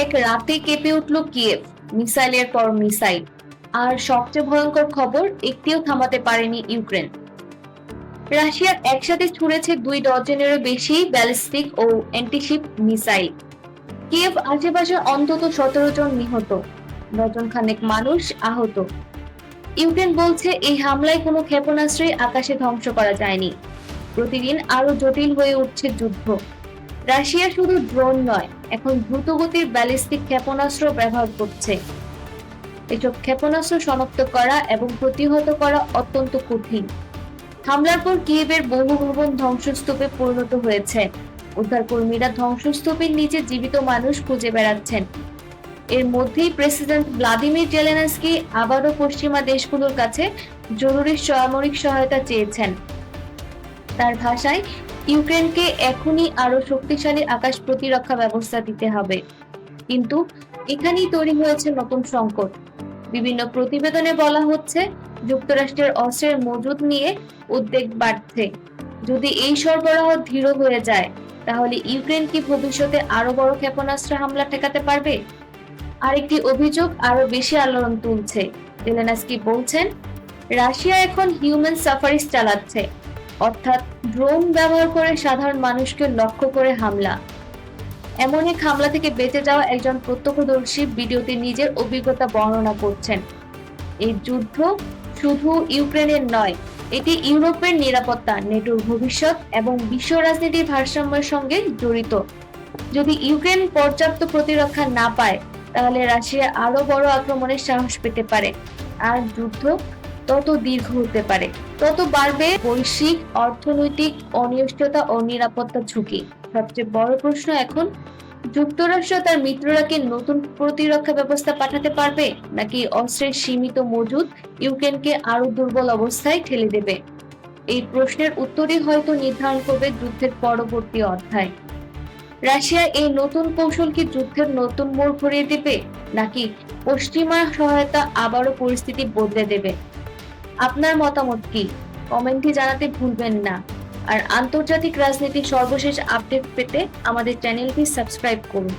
এক রাতে কেঁপে উঠল কিয়েভ, মিসাইলের পর মিসাইল। আর সবচেয়ে ভয়ঙ্কর খবর, একটিও থামাতে পারেনি ইউক্রেন। রাশিয়া একসাথে ছুড়েছে 2 ডজনেরও বেশি ব্যালিস্টিক ও অ্যান্টিশিপ মিসাইল। কিয়েভ আশেপাশে অন্তত 17 জন নিহত, ডজন খানেক মানুষ আহত। ইউক্রেন বলছে এই হামলায় কোনো ক্ষেপণাস্ত্রই আকাশে ধ্বংস করা যায়নি। প্রতিদিন আরো জটিল হয়ে উঠছে যুদ্ধ। রাশিয়া শুধু ড্রোন নয়, এখন দ্রুতগতির ব্যালিস্টিক ক্ষেপণাস্ত্র ব্যবহার করছে। এসব ক্ষেপণাস্ত্র শনাক্ত করা এবং প্রতিহত করা অত্যন্ত কঠিন। হামলার পর কিয়েভের বহু ভবন ধ্বংসস্তূপে পরিণত হয়েছে। উদ্ধারকর্মীরা ধ্বংসস্তূপের নিচে জীবিত মানুষ খুঁজে বেড়াচ্ছেন। এর মধ্যেই প্রেসিডেন্ট ভ্লাদিমির জেলেনস্কি আবারও পশ্চিমা দেশগুলোর কাছে জরুরি সামরিক সহায়তা চেয়েছেন। তার ভাষায়, ইউক্রেনকে এখনই আরো শক্তিশালী আকাশ প্রতিরক্ষা ব্যবস্থা দিতে হবে। কিন্তু এখানেই তৈরি হয়েছে নতুন সংকট। বিভিন্ন প্রতিবেদনে বলা হচ্ছে, যুক্তরাষ্ট্রের অস্ত্রের মজুদ নিয়ে উদ্বেগ বাড়ছে। যদি এই সরবরাহ ধীর হয়ে যায়, তাহলে ইউক্রেন কি ভবিষ্যতে আরো বড় ক্ষেপণাস্ত্র হামলা ঠেকাতে পারবে? আরেকটি অভিযোগ আরো বেশি আলোড়ন তুলছে। জেলেনস্কি বলছেন, রাশিয়া এখন হিউম্যান সাফারিস চালাচ্ছে, অর্থাৎ ড্রোন ব্যবহার করে সাধারণ মানুষকে লক্ষ্য করে হামলা। এমন এক হামলা থেকে বেঁচে যাওয়া একজন প্রত্যক্ষদর্শী ভিডিওতে নিজের অভিজ্ঞতা বর্ণনা করছেন। এই যুদ্ধ শুধু ইউক্রেনের নয়, এটি ইউরোপের নিরাপত্তা, নেটোর ভবিষ্যৎ এবং বিশ্ব রাজনীতির ভারসাম্যের সঙ্গে জড়িত। যদি ইউক্রেন পর্যাপ্ত প্রতিরক্ষা না পায়, তাহলে রাশিয়া আরো বড় আক্রমণের সাহস পেতে পারে। আর যুদ্ধ তত দীর্ঘ হতে পারে, তত বাড়বে বৈশ্বিক অর্থনৈতিক অনিশ্চয়তা ও নিরাপত্তা ঝুঁকি। সবচেয়ে বড় প্রশ্ন এখন, যুক্তরাষ্ট্র তার মিত্ররা কি নতুন প্রতিরক্ষা ব্যবস্থা পাঠাতে পারবে, নাকি অস্ত্রের সীমিত মজুদ ইউক্রেনকে আরো দুর্বল অবস্থায় ঠেলে দেবে? এই প্রশ্নের উত্তরই হয়তো নির্ধারণ করবে যুদ্ধের পরবর্তী অধ্যায়। রাশিয়া এই নতুন কৌশল কি যুদ্ধের নতুন মোড় ঘুরিয়ে দেবে, নাকি পশ্চিমা সহায়তা আবারও পরিস্থিতি বদলে দেবে? আপনার মতামত কি? কমেন্টে জানাতে ভুলবেন না। আর আন্তর্জাতিক রাজনীতির সর্বশেষ আপডেট পেতে আমাদের চ্যানেলটি সাবস্ক্রাইব করুন।